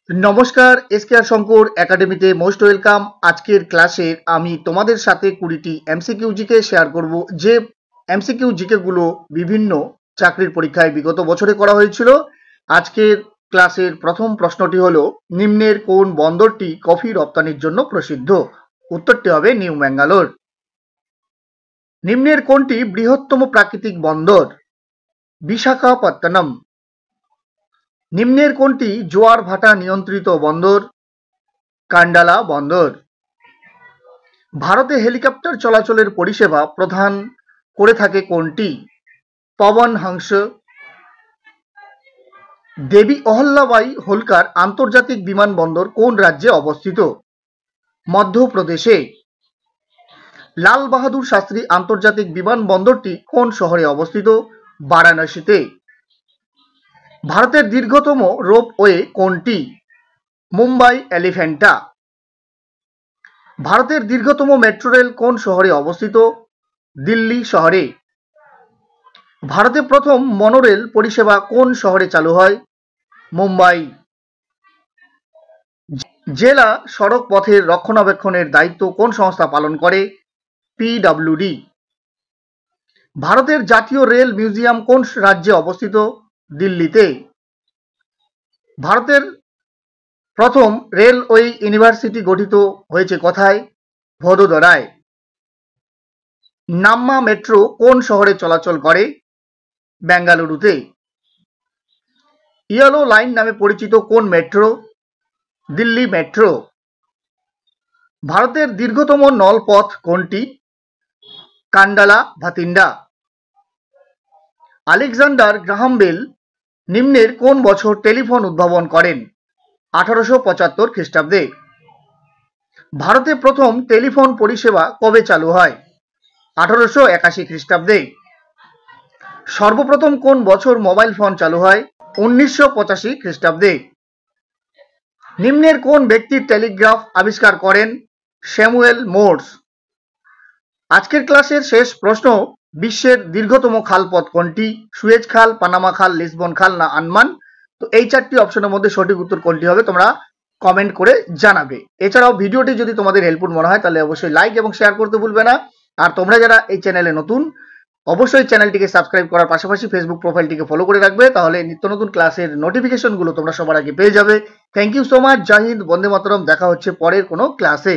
নমস্কার, এসকেআর শঙ্কর একাডেমিতে most welcome. আজকের ক্লাসে আমি তোমাদের সাথে 20টি এমসিকিউ জিকে শেয়ার করব, যে এমসিকিউ জিকে গুলো বিভিন্ন চাকরির পরীক্ষায় বিগত বছরে করা হয়েছিল। আজকের ক্লাসের প্রথম প্রশ্নটি হলো, নিম্নের কোন বন্দরটি কফি রপ্তানির জন্য প্রসিদ্ধ? উত্তরটি হবে নিউ ম্যাঙ্গালোর। নিম্নের কোনটি বৃহত্তম প্রাকৃতিক বন্দর? বিশাখাপত্তনম। নিম্নের কোনটি জোয়ার ভাটা নিয়ন্ত্রিত বন্দর? কান্ডালা বন্দর। ভারতে হেলিকপ্টার চলাচলের পরিষেবা প্রদান করে থাকে কোনটি? পবন হংস। দেবী অহল্যাবাই হোলকার আন্তর্জাতিক বিমানবন্দর কোন রাজ্যে অবস্থিত? মধ্যপ্রদেশে। লাল বাহাদুর শাস্ত্রী আন্তর্জাতিক বিমানবন্দরটি কোন শহরে অবস্থিত? বারাণসীতে। ভারতের দীর্ঘতম রোপওয়ে কোনটি? মুম্বাই এলিফ্যান্টা। ভারতের দীর্ঘতম মেট্রো রেল কোন শহরে অবস্থিত? দিল্লি শহরে। ভারতে প্রথম মনোরেল পরিষেবা কোন শহরে চালু হয়? মুম্বাই। জেলা সড়ক পথের রক্ষণাবেক্ষণের দায়িত্ব কোন সংস্থা পালন করে? পিডব্লিউডি। ভারতের জাতীয় রেল মিউজিয়াম কোন রাজ্যে অবস্থিত? দিল্লিতে। ভারতের প্রথম রেলওয়ে ইউনিভার্সিটি গঠিত হয়েছে কোথায়? ভদোদরায়। নাম্মা মেট্রো কোন শহরে চলাচল করে? বেঙ্গালুরুতে। ইয়েলো লাইন নামে পরিচিত কোন মেট্রো? দিল্লি মেট্রো। ভারতের দীর্ঘতম নলপথ কোনটি? Kandla Bathinda. Alexander Graham bell নিম্নের কোন বছর টেলিফোন উদ্ভাবন করেন? 1875 খ্রিস্টাব্দে। ভারতে প্রথম টেলিফোন পরিষেবা কবে চালু হয়? 1881 খ্রিস্টাব্দে। সর্বপ্রথম কোন বছর মোবাইল ফোন চালু হয়? 1985 খ্রিস্টাব্দে। নিম্নের কোন ব্যক্তি টেলিগ্রাফ আবিষ্কার করেন? Samuel Morse. আজকের ক্লাসের শেষ প্রশ্ন, বিশ্বের দীর্ঘতম খালপথ কোনটি? সুয়েজ খাল, পানামা খাল, লিসবন খাল না আনমান? তো এই চারটি অপশনের মধ্যে সঠিক উত্তর কোনটি হবে তোমরা কমেন্ট করে জানাবে। এছাড়াও ভিডিওটি যদি তোমাদের হেল্পফুল মনে হয় তাহলে অবশ্যই লাইক এবং শেয়ার করতে ভুলবে না। আর তোমরা যারা এই চ্যানেলে নতুন, অবশ্যই চ্যানেলটিকে সাবস্ক্রাইব করার পাশাপাশি ফেসবুক প্রোফাইলটিকে ফলো করে রাখবে, তাহলে নিত্য নতুন ক্লাসের নোটিফিকেশনগুলো তোমরা সবার আগে পেয়ে যাবে। Thank you so much. Jai Hind, Bande Mataram. দেখা হচ্ছে পরের কোনো ক্লাসে।